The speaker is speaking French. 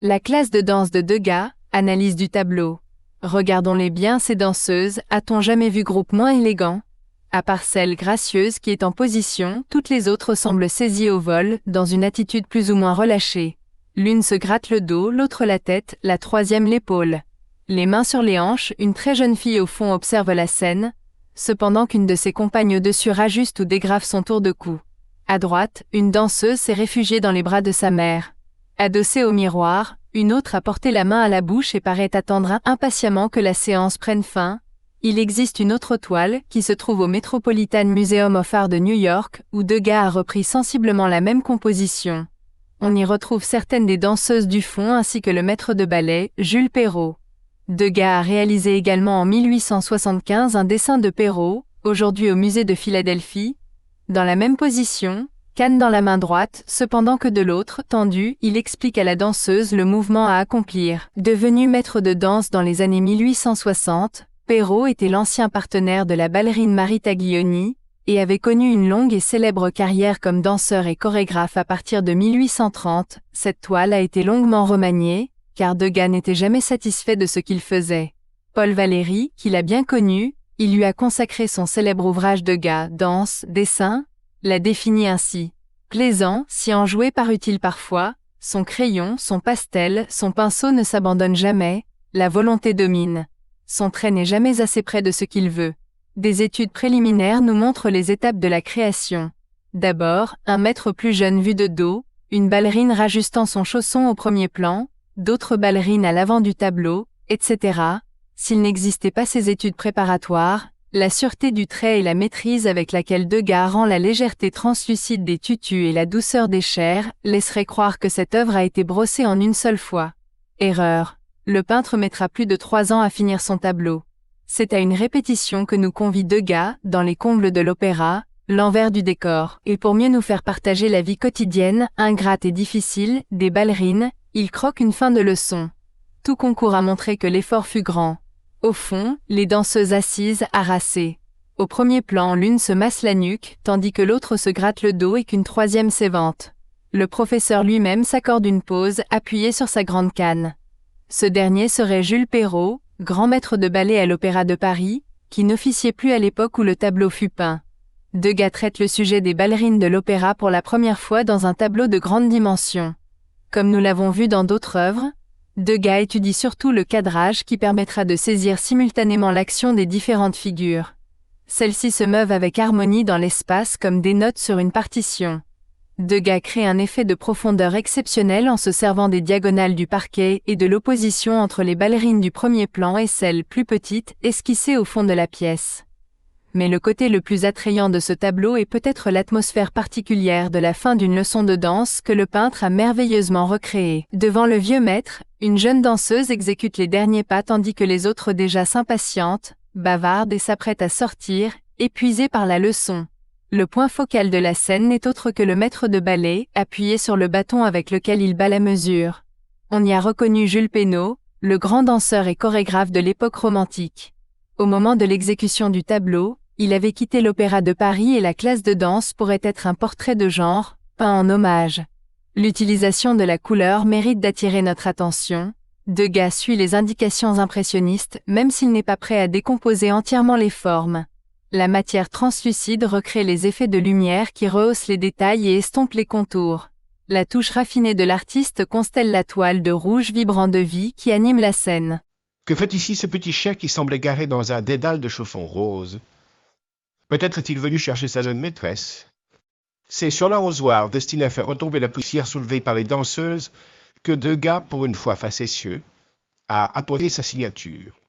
La classe de danse de Degas, analyse du tableau. Regardons-les bien ces danseuses, a-t-on jamais vu groupe moins élégant? À part celle gracieuse qui est en position, toutes les autres semblent saisies au vol, dans une attitude plus ou moins relâchée. L'une se gratte le dos, l'autre la tête, la troisième l'épaule. Les mains sur les hanches, une très jeune fille au fond observe la scène, cependant qu'une de ses compagnes au-dessus rajuste ou dégrafe son tour de cou. À droite, une danseuse s'est réfugiée dans les bras de sa mère. Adossée au miroir, une autre a porté la main à la bouche et paraît attendre impatiemment que la séance prenne fin. Il existe une autre toile, qui se trouve au Metropolitan Museum of Art de New York, où Degas a repris sensiblement la même composition. On y retrouve certaines des danseuses du fond ainsi que le maître de ballet, Jules Perrault. Degas a réalisé également en 1875 un dessin de Perrault, aujourd'hui au musée de Philadelphie. Dans la même position, canne dans la main droite, cependant que de l'autre, tendue, il explique à la danseuse le mouvement à accomplir. Devenu maître de danse dans les années 1860, Perrault était l'ancien partenaire de la ballerine Marie Taglioni, et avait connu une longue et célèbre carrière comme danseur et chorégraphe à partir de 1830. Cette toile a été longuement remaniée, car Degas n'était jamais satisfait de ce qu'il faisait. Paul Valéry, qui l'a bien connu, il lui a consacré son célèbre ouvrage Degas, Danse, Dessin, l'a défini ainsi. Plaisant, si enjoué parut-il parfois, son crayon, son pastel, son pinceau ne s'abandonnent jamais, la volonté domine. Son trait n'est jamais assez près de ce qu'il veut. Des études préliminaires nous montrent les étapes de la création. D'abord, un maître plus jeune vu de dos, une ballerine rajustant son chausson au premier plan, d'autres ballerines à l'avant du tableau, etc. S'il n'existait pas ces études préparatoires, la sûreté du trait et la maîtrise avec laquelle Degas rend la légèreté translucide des tutus et la douceur des chairs laisseraient croire que cette œuvre a été brossée en une seule fois. Erreur. Le peintre mettra plus de 3 ans à finir son tableau. C'est à une répétition que nous convie Degas, dans les combles de l'opéra, l'envers du décor. Et pour mieux nous faire partager la vie quotidienne, ingrate et difficile, des ballerines, il croque une fin de leçon. Tout concourt à montrer que l'effort fut grand. Au fond, les danseuses assises, harassées. Au premier plan, l'une se masse la nuque, tandis que l'autre se gratte le dos et qu'une troisième s'évente. Le professeur lui-même s'accorde une pause, appuyé sur sa grande canne. Ce dernier serait Jules Perrault, grand maître de ballet à l'Opéra de Paris, qui n'officiait plus à l'époque où le tableau fut peint. Degas traite le sujet des ballerines de l'opéra pour la première fois dans un tableau de grande dimension. Comme nous l'avons vu dans d'autres œuvres, Degas étudie surtout le cadrage qui permettra de saisir simultanément l'action des différentes figures. Celles-ci se meuvent avec harmonie dans l'espace comme des notes sur une partition. Degas crée un effet de profondeur exceptionnel en se servant des diagonales du parquet et de l'opposition entre les ballerines du premier plan et celles plus petites esquissées au fond de la pièce. Mais le côté le plus attrayant de ce tableau est peut-être l'atmosphère particulière de la fin d'une leçon de danse que le peintre a merveilleusement recréée. Devant le vieux maître, une jeune danseuse exécute les derniers pas tandis que les autres déjà s'impatientent, bavardent et s'apprêtent à sortir, épuisées par la leçon. Le point focal de la scène n'est autre que le maître de ballet, appuyé sur le bâton avec lequel il bat la mesure. On y a reconnu Jules Pénaud, le grand danseur et chorégraphe de l'époque romantique. Au moment de l'exécution du tableau, il avait quitté l'Opéra de Paris et la classe de danse pourrait être un portrait de genre, peint en hommage. L'utilisation de la couleur mérite d'attirer notre attention. Degas suit les indications impressionnistes, même s'il n'est pas prêt à décomposer entièrement les formes. La matière translucide recrée les effets de lumière qui rehaussent les détails et estompent les contours. La touche raffinée de l'artiste constelle la toile de rouge vibrant de vie qui anime la scène. Que fait ici ce petit chien qui semble égaré dans un dédale de chaussons roses? Peut-être est-il venu chercher sa jeune maîtresse. C'est sur l'arrosoir destiné à faire retomber la poussière soulevée par les danseuses que Degas, pour une fois facétieux, a apposé sa signature.